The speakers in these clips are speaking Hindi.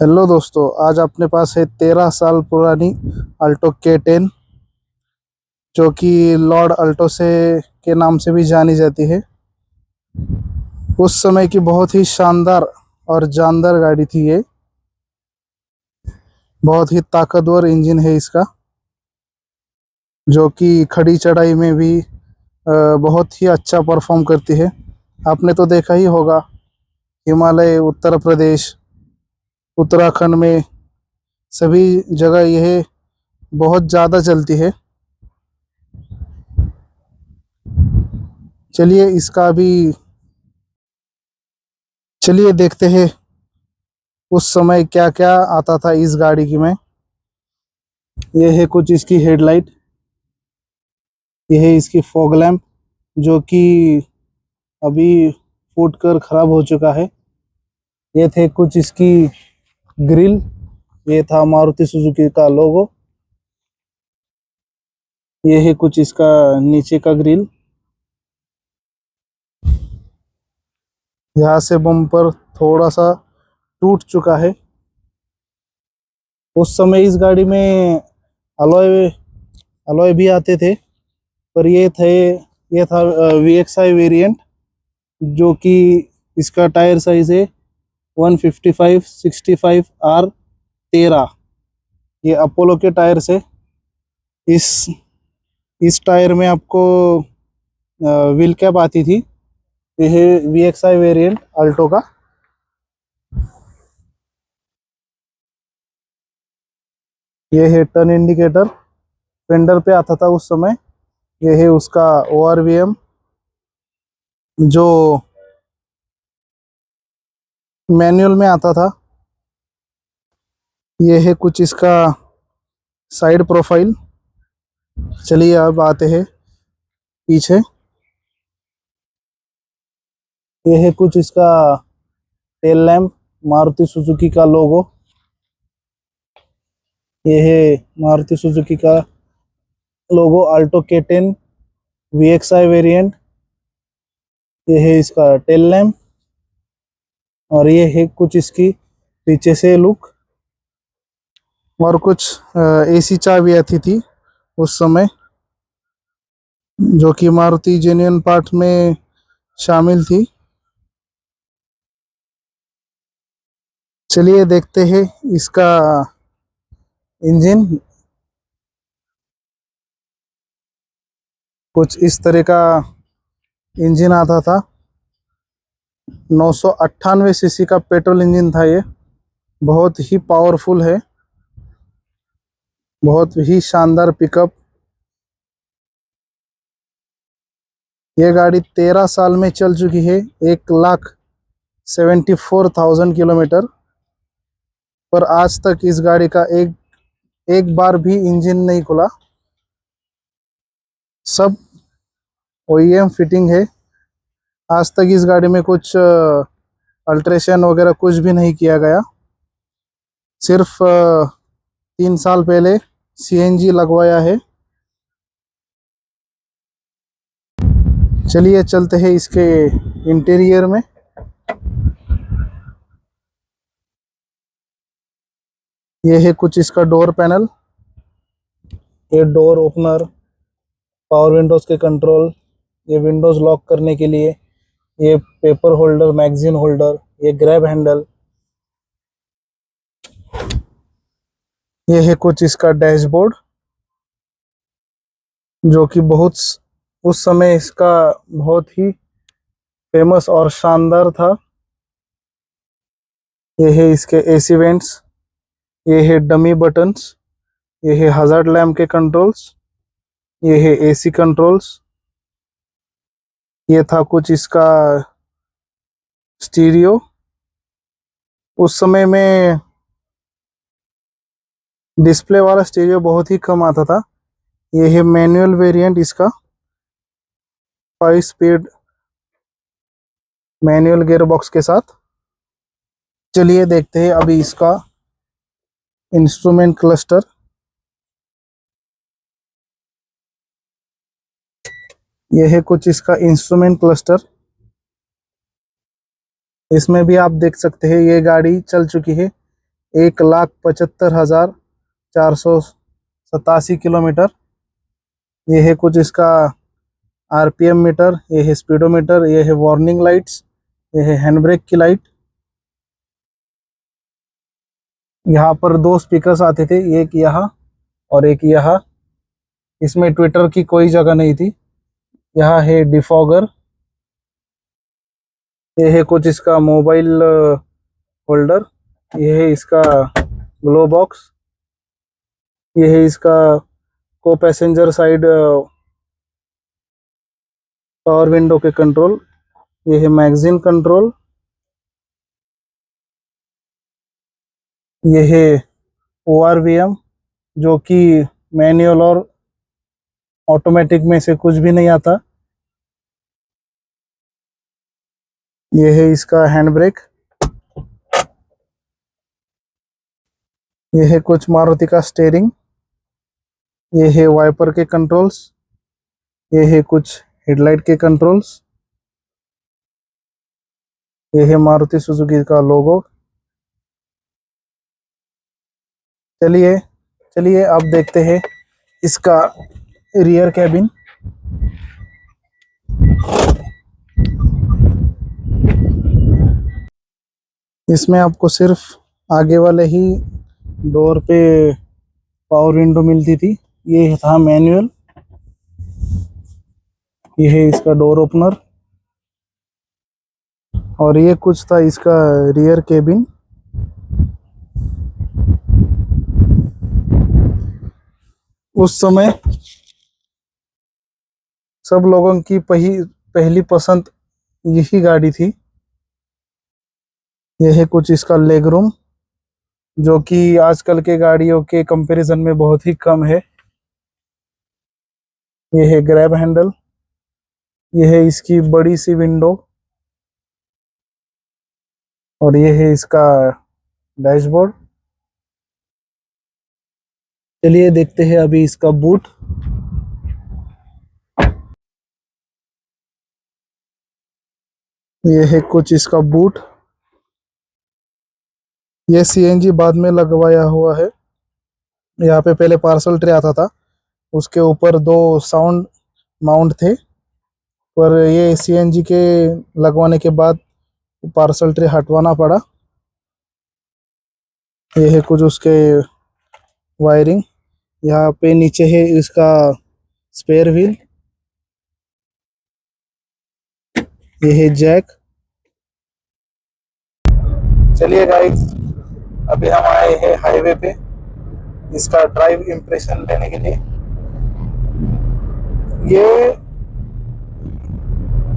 हेलो दोस्तों, आज अपने पास है 13 साल पुरानी अल्टो K10 जो कि लॉर्ड अल्टो से के नाम से भी जानी जाती है। उस समय की बहुत ही शानदार और जानदार गाड़ी थी ये। बहुत ही ताकतवर इंजन है इसका, जो कि खड़ी चढ़ाई में भी बहुत ही अच्छा परफॉर्म करती है। आपने तो देखा ही होगा, हिमालय, उत्तर प्रदेश, उत्तराखंड में सभी जगह यह बहुत ज़्यादा चलती है। चलिए इसका भी चलिए देखते हैं उस समय क्या क्या आता था इस गाड़ी की में। ये है कुछ इसकी हेडलाइट, ये है इसकी फॉग लैंप जो कि अभी फूट कर ख़राब हो चुका है। ये थे कुछ इसकी ग्रिल, ये था मारुति सुजुकी का लोगो। ये है कुछ इसका नीचे का ग्रिल। यहाँ से बम्पर थोड़ा सा टूट चुका है। उस समय इस गाड़ी में अलॉय अलॉय भी आते थे, पर ये था VXI वेरिएंट, जो कि इसका टायर साइज है 155/65R13। ये अपोलो के टायर से इस टायर में आपको व्हील कैप आती थी। ये है VXI वेरिएंट अल्टो का। ये है टर्न इंडिकेटर, फेंडर पे आता था उस समय। ये है उसका ORVM जो मैनुअल में आता था। ये है कुछ इसका साइड प्रोफाइल। चलिए अब आते हैं पीछे। ये है कुछ इसका टेल लैंप, मारुति सुजुकी का लोगो। ये है मारुति सुजुकी का लोगो, अल्टो K10 VXI वेरिएंट। ये है इसका टेल लैंप, और ये है कुछ इसकी पीछे से लुक। और कुछ AC चाबी आती थी उस समय, जो कि मारुति जेन्युइन पार्ट में शामिल थी। चलिए देखते हैं इसका इंजन। कुछ इस तरह का इंजन आता था। 998 सीसी का पेट्रोल इंजन था ये। बहुत ही पावरफुल है, बहुत ही शानदार पिकअप। ये गाड़ी 13 साल में चल चुकी है, 1,74,000 किलोमीटर। पर आज तक इस गाड़ी का एक बार भी इंजन नहीं खुला। सब OEM फिटिंग है। आज तक इस गाड़ी में कुछ अल्ट्रेशन वगैरह कुछ भी नहीं किया गया। सिर्फ 3 साल पहले CNG लगवाया है। चलिए चलते हैं इसके इंटीरियर में। ये है कुछ इसका डोर पैनल, ये डोर ओपनर, पावर विंडोज के कंट्रोल, ये विंडोज लॉक करने के लिए, ये पेपर होल्डर, मैगजीन होल्डर, ये ग्रैब हैंडल। ये है कुछ इसका डैशबोर्ड, जो कि उस समय इसका बहुत ही फेमस और शानदार था। ये है इसके AC वेंट्स, ये है डमी बटन्स, ये है हजार्ड लैम्प के कंट्रोल्स, ये है AC कंट्रोल्स। ये था कुछ इसका स्टीरियो। उस समय में डिस्प्ले वाला स्टीरियो बहुत ही कम आता था। ये है मैनुअल वेरिएंट इसका, 5 स्पीड मैनुअल गियर बॉक्स के साथ। चलिए देखते हैं अभी इसका इंस्ट्रूमेंट क्लस्टर। यह है कुछ इसका इंस्ट्रूमेंट क्लस्टर। इसमें भी आप देख सकते हैं ये गाड़ी चल चुकी है 1,75,487 किलोमीटर। ये है कुछ इसका आरपीएम मीटर, ये है स्पीडोमीटर, ये है वार्निंग लाइट्स, ये है हैंड ब्रेक की लाइट। यहाँ पर दो स्पीकर्स आते थे, एक यहाँ और एक यहाँ। इसमें ट्विटर की कोई जगह नहीं थी। यहाँ है डिफॉगर। ये है कुछ इसका मोबाइल होल्डर। ये है इसका ग्लो बॉक्स। ये है इसका को पैसेंजर साइड पावर विंडो के कंट्रोल। ये है मैगजीन कंट्रोल। ये है ORVM, जो कि मैनुअल और ऑटोमेटिक में से कुछ भी नहीं आता। ये है इसका हैंड ब्रेक। ये है कुछ मारुति का स्टीयरिंग। ये है वाइपर के कंट्रोल्स। ये है कुछ हेडलाइट के कंट्रोल्स। ये है मारुति सुजुकी का लोगो। चलिए चलिए अब देखते हैं इसका रियर कैबिन। इसमें आपको सिर्फ आगे वाले ही डोर पे पावर विंडो मिलती थी। ये था मैनुअल। ये है इसका डोर ओपनर और ये कुछ था इसका रियर कैबिन। उस समय सब लोगों की पहली पसंद यही गाड़ी थी। यह है कुछ इसका लेग रूम, जो कि आजकल के गाड़ियों के कंपैरिजन में बहुत ही कम है। यह है ग्रैब हैंडल। यह है इसकी बड़ी सी विंडो और यह है इसका डैशबोर्ड। चलिए देखते हैं अभी इसका बूट। यह है कुछ इसका बूट। ये CNG बाद में लगवाया हुआ है। यहाँ पे पहले पार्सल ट्रे आता था, उसके ऊपर दो साउंड माउंट थे, पर ये CNG के लगवाने के बाद पार्सल ट्रे हटवाना पड़ा। ये है कुछ उसके वायरिंग। यहाँ पे नीचे है इसका स्पेयर व्हील। ये है जैक। चलिए गाइस, अभी हम आए हैं हाईवे पे इसका ड्राइव इंप्रेशन लेने के लिए। ये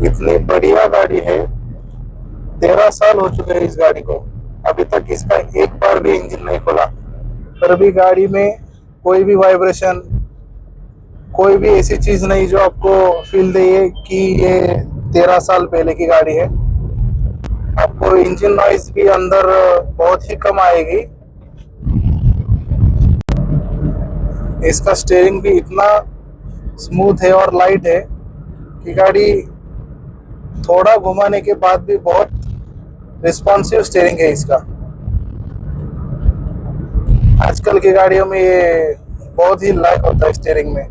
इतनी बढ़िया गाड़ी है। 13 साल हो चुके हैं इस गाड़ी को, अभी तक इसका एक बार भी इंजन नहीं खोला, पर भी गाड़ी में कोई भी वाइब्रेशन, कोई भी ऐसी चीज नहीं जो आपको फील दे कि ये 13 साल पहले की गाड़ी है। आपको इंजन नॉइज भी अंदर बहुत ही कम आएगी। इसका स्टीयरिंग भी इतना स्मूथ है और लाइट है कि गाड़ी थोड़ा घुमाने के बाद भी बहुत रिस्पॉन्सिव स्टीयरिंग है इसका। आजकल की गाड़ियों में ये बहुत ही लैक होता है स्टीयरिंग में।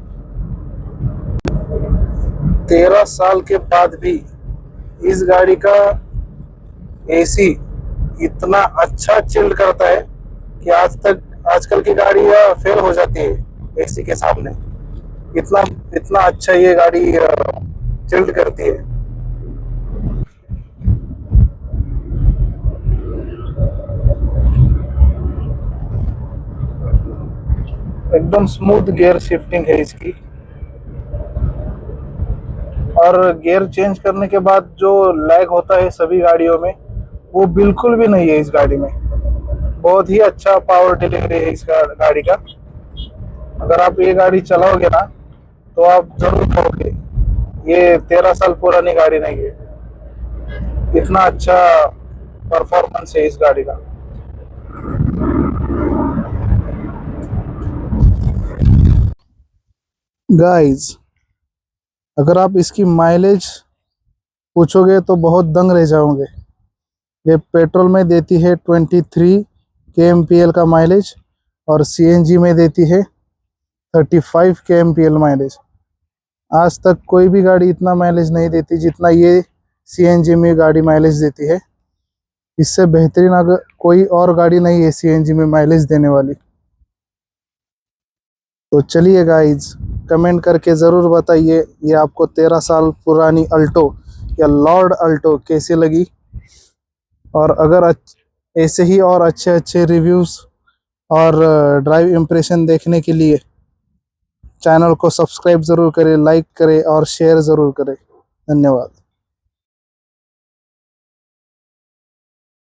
13 साल के बाद भी इस गाड़ी का AC इतना अच्छा चिल्ड करता है कि आजकल की गाड़ियाँ फेल हो जाती है AC के सामने। इतना अच्छा ये गाड़ी चिल्ड करती है। एकदम स्मूथ गियर शिफ्टिंग है इसकी, और गियर चेंज करने के बाद जो लैग होता है सभी गाड़ियों में, वो बिल्कुल भी नहीं है इस गाड़ी में। बहुत ही अच्छा पावर डिलीवरी है इस गाड़ी का। अगर आप ये गाड़ी चलाओगे ना तो आप जरूर कहोगे ये 13 साल पुरानी गाड़ी नहीं है। इतना अच्छा परफॉर्मेंस है इस गाड़ी का। गाइस, अगर आप इसकी माइलेज पूछोगे तो बहुत दंग रह जाओगे। ये पेट्रोल में देती है 23 kmpl का माइलेज और CNG में देती है 35 kmpl माइलेज। आज तक कोई भी गाड़ी इतना माइलेज नहीं देती जितना ये CNG में गाड़ी माइलेज देती है। इससे बेहतरीन अगर कोई और गाड़ी नहीं है CNG में माइलेज देने वाली। तो चलिए गाइज, कमेंट करके ज़रूर बताइए ये आपको 13 साल पुरानी अल्टो या लॉर्ड अल्टो कैसी लगी। और अगर ऐसे ही और अच्छे अच्छे रिव्यूज़ और ड्राइव इम्प्रेशन देखने के लिए चैनल को सब्सक्राइब ज़रूर करें, लाइक करें और शेयर ज़रूर करें। धन्यवाद।